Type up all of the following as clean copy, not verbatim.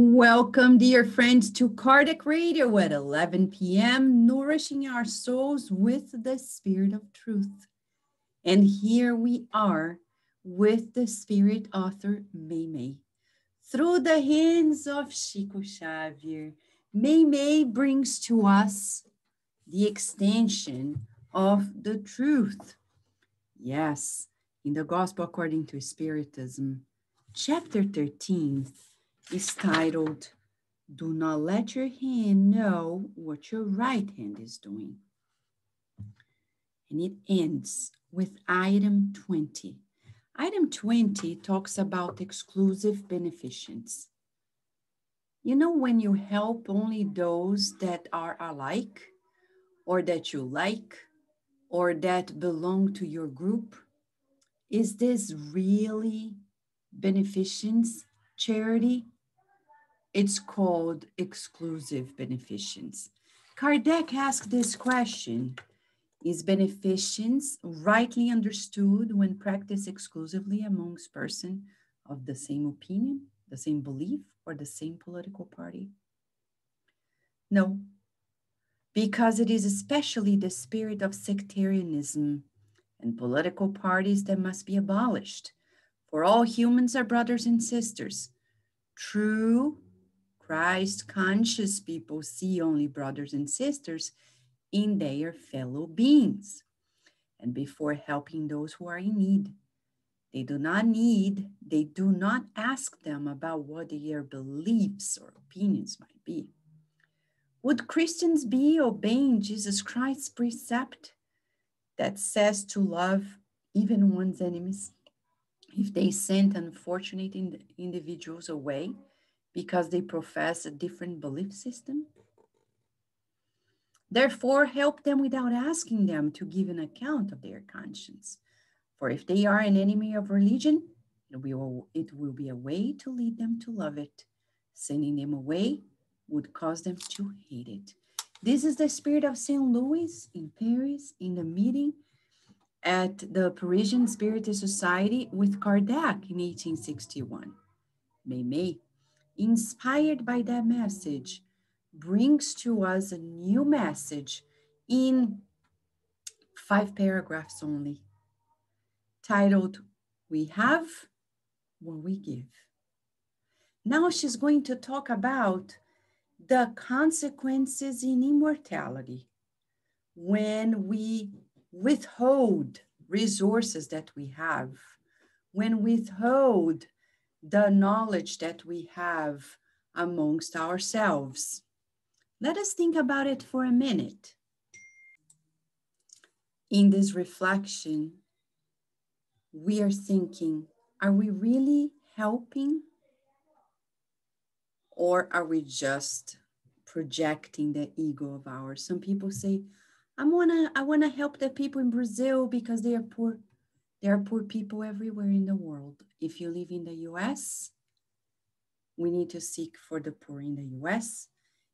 Welcome, dear friends, to Cardiac Radio at 11 p.m., nourishing our souls with the Spirit of Truth. And here we are with the Spirit author, Meimei. Through the hands of Chico Xavier, Meimei brings to us the extension of the truth. Yes, in the Gospel according to Spiritism, chapter 13 is titled, "Do not let your hand know what your right hand is doing." And it ends with item 20. Item 20 talks about exclusive beneficence. You know, when you help only those that are alike, or that you like, or that belong to your group, is this really beneficence, charity? It's called exclusive beneficence. Kardec asked this question: is beneficence rightly understood when practiced exclusively amongst persons of the same opinion, the same belief, or the same political party? No, because it is especially the spirit of sectarianism and political parties that must be abolished. For all humans are brothers and sisters. True Christ-conscious people see only brothers and sisters in their fellow beings. And before helping those who are in need, they do not ask them about what their beliefs or opinions might be. Would Christians be obeying Jesus Christ's precept that says to love even one's enemies if they sent unfortunate individuals away because they profess a different belief system? Therefore, help them without asking them to give an account of their conscience. For if they are an enemy of religion, it will be a way to lead them to love it. Sending them away would cause them to hate it. This is the spirit of St. Louis in Paris in the meeting at the Parisian Spiritist Society with Kardec in 1861. Meimei, inspired by that message, brings to us a new message in 5 paragraphs only, titled, "We Have What We Give." Now she's going to talk about the consequences in immortality when we withhold resources that we have, when we withhold the knowledge that we have amongst ourselves. Let us think about it for a minute. In this reflection, we are thinking, are we really helping? Or are we just projecting the ego of ours? Some people say, I wanna help the people in Brazil because they are poor. There are poor people everywhere in the world. If you live in the US, we need to seek for the poor in the US.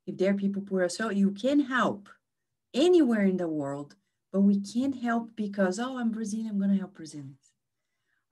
If there are people poor, so you can help anywhere in the world, but we can't help because, oh, I'm Brazilian, I'm gonna help Brazilians.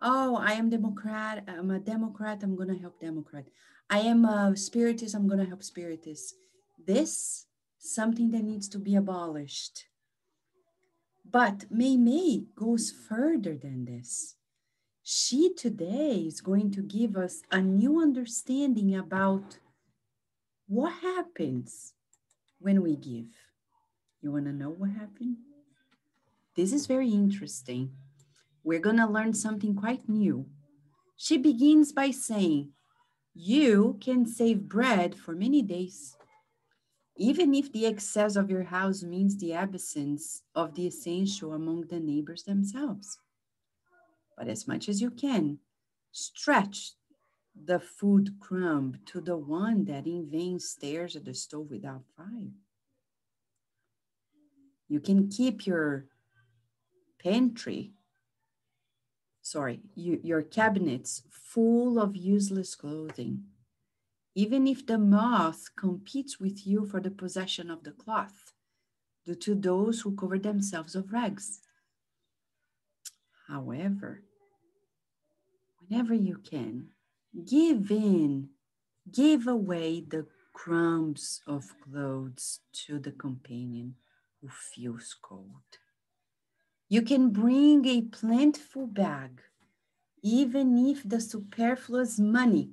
Oh, I'm a Democrat, I'm gonna help Democrat. I am a Spiritist, I'm gonna help Spiritists. This, something that needs to be abolished. But Meimei goes further than this. She today is going to give us a new understanding about what happens when we give. You want to know what happened? This is very interesting. We're going to learn something quite new. She begins by saying, you can save bread for many days, even if the excess of your house means the absence of the essential among the neighbors themselves. But as much as you can, stretch the food crumb to the one that in vain stares at the stove without fire. You can keep your your cabinets full of useless clothing, even if the moth competes with you for the possession of the cloth, due to those who cover themselves of rags. However, whenever you can, give in Give away the crumbs of clothes to the companion who feels cold. You can bring a plentiful bag, even if the superfluous money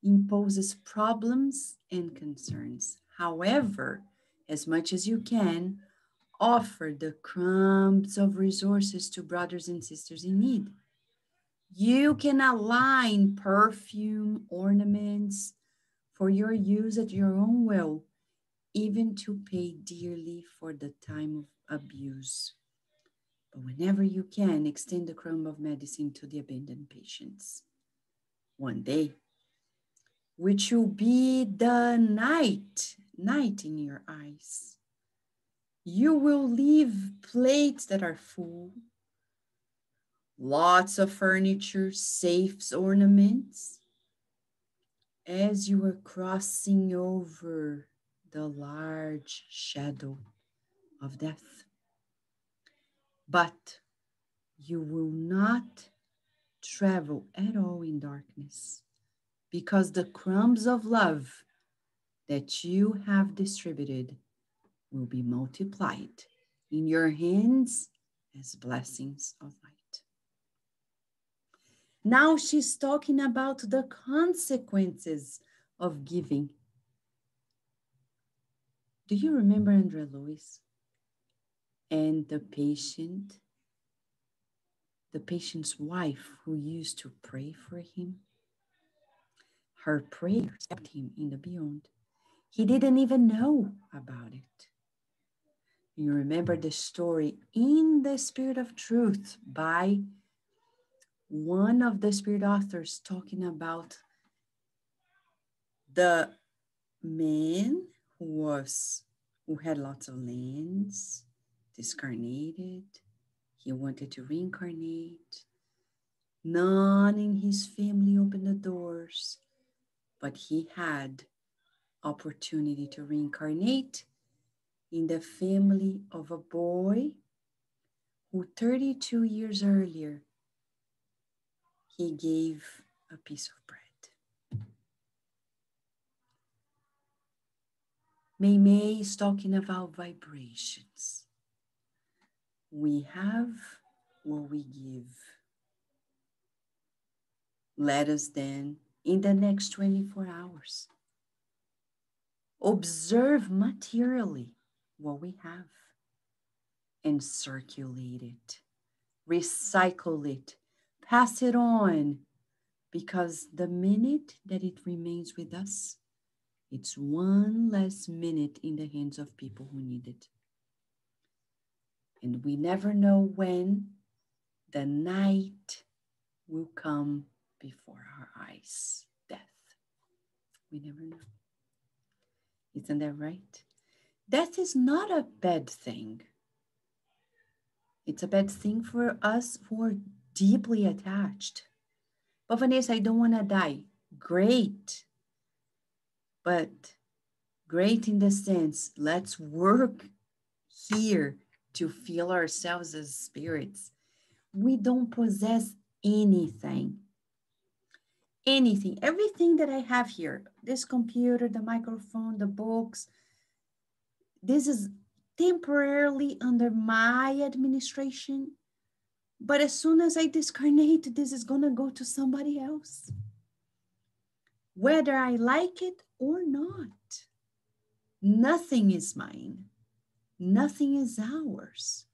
imposes problems and concerns. However, as much as you can, offer the crumbs of resources to brothers and sisters in need. You can align perfume, ornaments for your use at your own will, even to pay dearly for the time of abuse. But whenever you can, extend the crumb of medicine to the abandoned patients. One day, which will be the night in your eyes, you will leave plates that are full, lots of furniture, safes, ornaments, as you are crossing over the large shadow of death. But you will not travel at all in darkness, because the crumbs of love that you have distributed will be multiplied in your hands as blessings of light. Now she's talking about the consequences of giving. Do you remember Andrea Lewis and the patient's wife who used to pray for him? Her prayers kept him in the beyond. He didn't even know about it. You remember the story In the Spirit of Truth by one of the spirit authors talking about the man who had lots of lands, discarnated. He wanted to reincarnate. None in his family opened the doors, but he had opportunity to reincarnate in the family of a boy who 32 years earlier, he gave a piece of bread. Meimei is talking about vibrations. We have what we give. Let us then, in the next 24 hours, observe materially what we have and circulate it, recycle it, pass it on, because the minute that it remains with us, it's one less minute in the hands of people who need it. And we never know when the night will come before our eyes. Death. We never know. Isn't that right? Death is not a bad thing. It's a bad thing for us who are deeply attached. But Vanessa, I don't want to die. Great. But great in the sense, let's work here to feel ourselves as spirits. We don't possess anything. Anything. Everything that I have here, this computer, the microphone, the books, this is temporarily under my administration. But as soon as I discarnate, this is going to go to somebody else, whether I like it or not. Nothing is mine. Nothing is ours.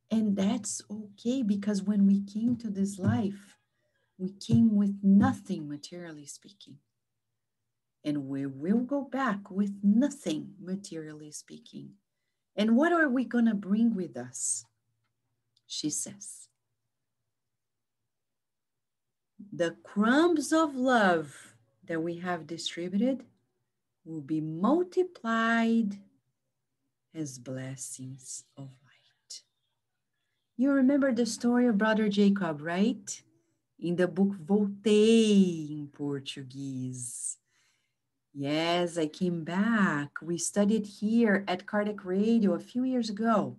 And that's okay, because when we came to this life, we came with nothing, materially speaking. And we will go back with nothing, materially speaking. And what are we going to bring with us? She says, the crumbs of love that we have distributed will be multiplied as blessings of light. You remember the story of Brother Jacob, right? In the book Voltei in Portuguese. Yes, I came back. We studied here at Kardec Radio a few years ago.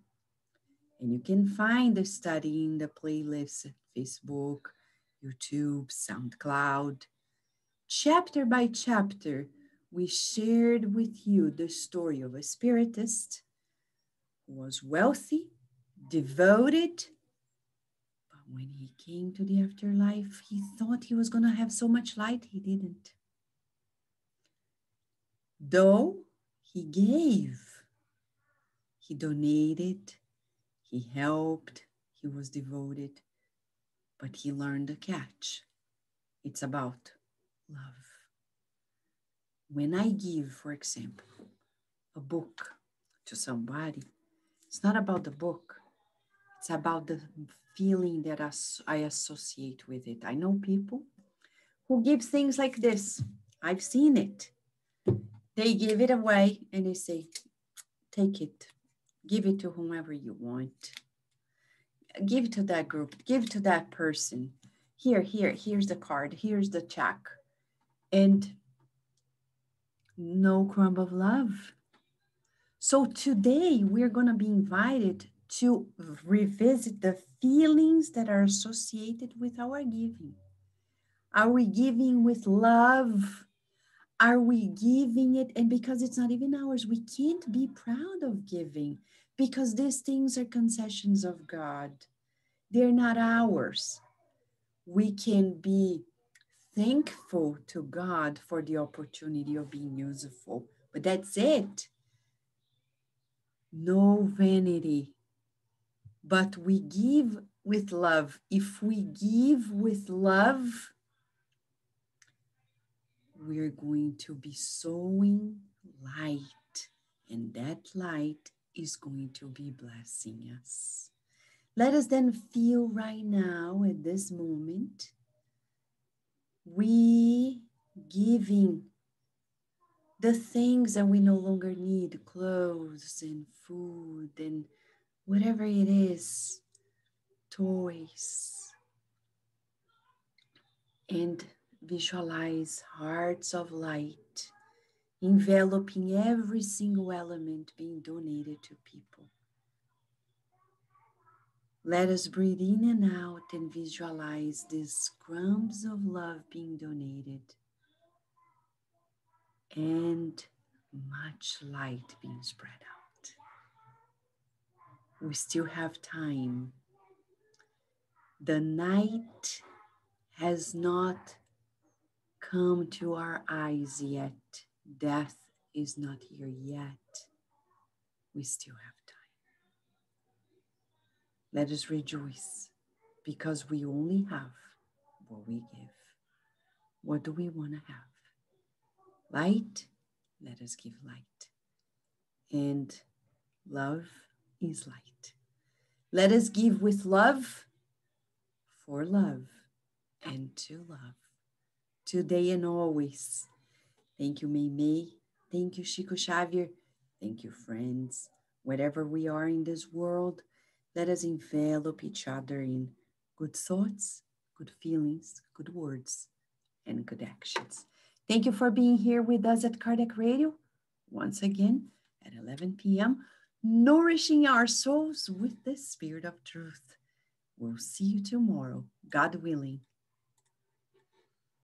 And you can find the study in the playlist at Facebook, YouTube, SoundCloud. chapter by chapter, we shared with you the story of a spiritist who was wealthy, devoted, but when he came to the afterlife, he thought he was going to have so much light, he didn't. Though he gave, he donated, he helped, he was devoted, but he learned the catch. It's about love. When I give, for example, a book to somebody, it's not about the book. It's about the feeling that I associate with it. I know people who give things like this. I've seen it. They give it away and they say, take it. Give it to whomever you want. Give it to that group. Give it to that person. Here's the card. Here's the check. And no crumb of love. So today we're going to be invited to revisit the feelings that are associated with our giving. Are we giving with love? Are we giving it? And because it's not even ours, we can't be proud of giving because these things are concessions of God. They're not ours. We can be thankful to God for the opportunity of being useful, but that's it. No vanity, but we give with love. If we give with love, we're going to be sowing light, and that light is going to be blessing us. Let us then feel right now at this moment, we giving the things that we no longer need, clothes and food and whatever it is, toys, and visualize hearts of light enveloping every single element being donated to people. Let us breathe in and out and visualize these crumbs of love being donated and much light being spread out. We still have time. The night has not come to our eyes yet. Death is not here yet. We still have time. Let us rejoice because we only have what we give. What do we want to have? Light? Let us give light. And love is light. Let us give with love, for love, and to love, today and always. Thank you, Meimei. Thank you, Chico, Xavier. Thank you, friends. Wherever we are in this world, let us envelop each other in good thoughts, good feelings, good words, and good actions. Thank you for being here with us at Kardec Radio. Once again, at 11 p.m., nourishing our souls with the spirit of truth. We'll see you tomorrow, God willing.